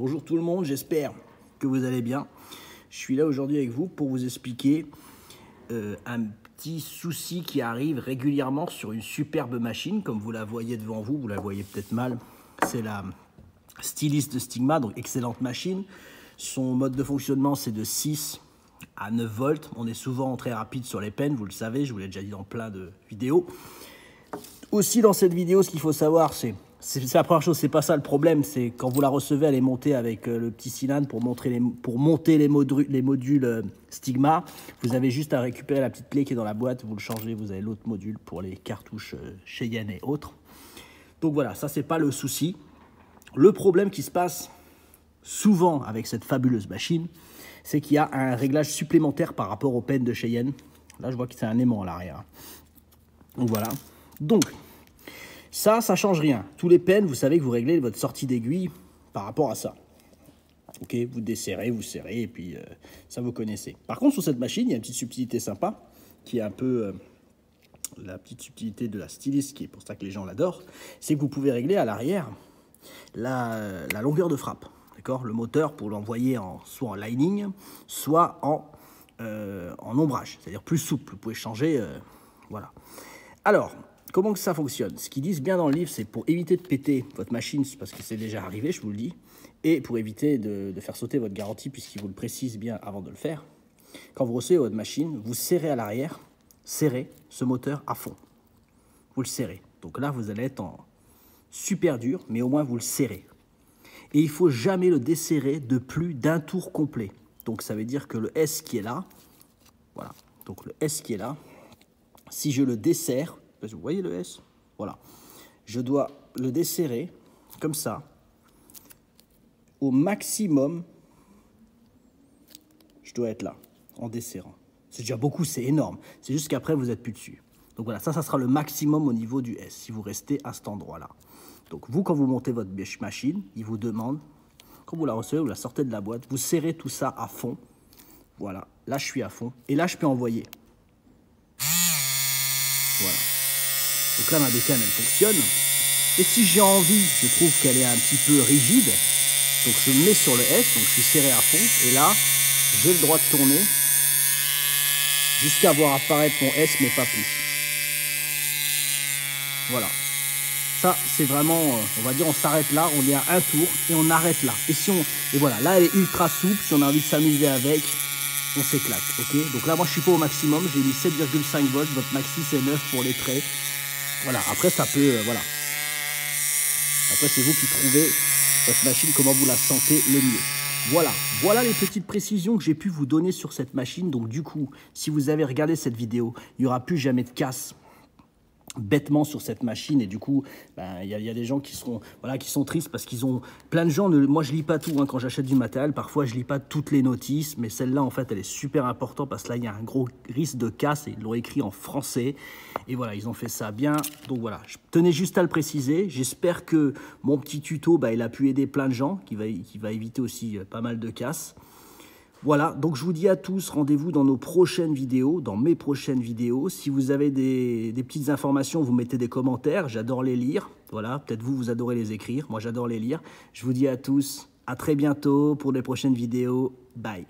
Bonjour tout le monde, j'espère que vous allez bien. Je suis là aujourd'hui avec vous pour vous expliquer un petit souci qui arrive régulièrement sur une superbe machine, comme vous la voyez devant vous, vous la voyez peut-être mal. C'est la Stylist de Stigma, donc excellente machine. Son mode de fonctionnement, c'est de 6 à 9 volts. On est souvent très rapide sur les pennes, vous le savez, je vous l'ai déjà dit dans plein de vidéos. Aussi dans cette vidéo, ce qu'il faut savoir, c'est la première chose, c'est pas ça le problème, c'est quand vous la recevez, elle est montée avec le petit cylindre pour monter les modules Stigma. Vous avez juste à récupérer la petite clé qui est dans la boîte, vous le changez, vous avez l'autre module pour les cartouches Cheyenne et autres. Donc voilà, ça c'est pas le souci. Le problème qui se passe souvent avec cette fabuleuse machine, c'est qu'il y a un réglage supplémentaire par rapport aux pennes de Cheyenne. Là, je vois que c'est un aimant à l'arrière. Donc voilà. Donc, ça change rien. Tous les pennes, vous savez que vous réglez votre sortie d'aiguille par rapport à ça. Ok, vous desserrez, vous serrez, et puis ça vous connaissez. Par contre, sur cette machine, il y a une petite subtilité sympa, qui est un peu la petite subtilité de la Stylist, qui est pour ça que les gens l'adorent, c'est que vous pouvez régler à l'arrière la longueur de frappe. D'accord, le moteur pour l'envoyer soit en lining, soit en ombrage, c'est-à-dire plus souple. Vous pouvez changer, voilà. Alors, comment que ça fonctionne? Ce qu'ils disent bien dans le livre, c'est pour éviter de péter votre machine, parce que c'est déjà arrivé, je vous le dis, et pour éviter de faire sauter votre garantie, puisqu'ils vous le précisent bien avant de le faire. Quand vous recevez votre machine, vous serrez à l'arrière, serrez ce moteur à fond. Vous le serrez. Donc là, vous allez être en super dur, mais au moins vous le serrez. Et il ne faut jamais le desserrer de plus d'un tour complet. Donc ça veut dire que le S qui est là, voilà, donc le S qui est là, si je le desserre, vous voyez le S, voilà, je dois le desserrer comme ça, au maximum, je dois être là, en desserrant. C'est déjà beaucoup, c'est énorme, c'est juste qu'après vous n'êtes plus dessus. Donc voilà, ça sera le maximum au niveau du S, si vous restez à cet endroit-là. Donc vous, quand vous montez votre machine, il vous demande, quand vous la recevez, vous la sortez de la boîte, vous serrez tout ça à fond. Voilà, là je suis à fond, et là je peux envoyer. Voilà. Donc là ma bécane elle fonctionne. Et si j'ai envie, je trouve qu'elle est un petit peu rigide, donc je mets sur le S, donc je suis serré à fond, et là j'ai le droit de tourner jusqu'à voir apparaître mon S, mais pas plus. Voilà. Ça, c'est vraiment, on va dire, on s'arrête là, on est à un tour et on arrête là. Et voilà, là, elle est ultra souple. Si on a envie de s'amuser avec, on s'éclate, ok? Donc là, moi, je suis pas au maximum. J'ai mis 7,5 volts. Votre maxi, c'est 9 pour les traits. Voilà, après, ça peut, voilà. Après, c'est vous qui trouvez votre machine, comment vous la sentez le mieux. Voilà les petites précisions que j'ai pu vous donner sur cette machine. Donc, du coup, si vous avez regardé cette vidéo, il n'y aura plus jamais de casse bêtement sur cette machine, et du coup il y a des gens qui sont tristes parce qu'ils ont plein de gens. Moi je lis pas tout quand j'achète du matériel, parfois je lis pas toutes les notices, mais celle-là en fait elle est super importante parce que là il y a un gros risque de casse et ils l'ont écrit en français, et voilà, ils ont fait ça bien. Donc voilà, je tenais juste à le préciser. J'espère que mon petit tuto il a pu aider plein de gens, qui va éviter aussi pas mal de casse. Voilà, donc je vous dis à tous, rendez-vous dans nos prochaines vidéos, dans mes prochaines vidéos. Si vous avez des petites informations, vous mettez des commentaires, j'adore les lire. Voilà, peut-être vous adorez les écrire, moi j'adore les lire. Je vous dis à tous, à très bientôt pour les prochaines vidéos. Bye.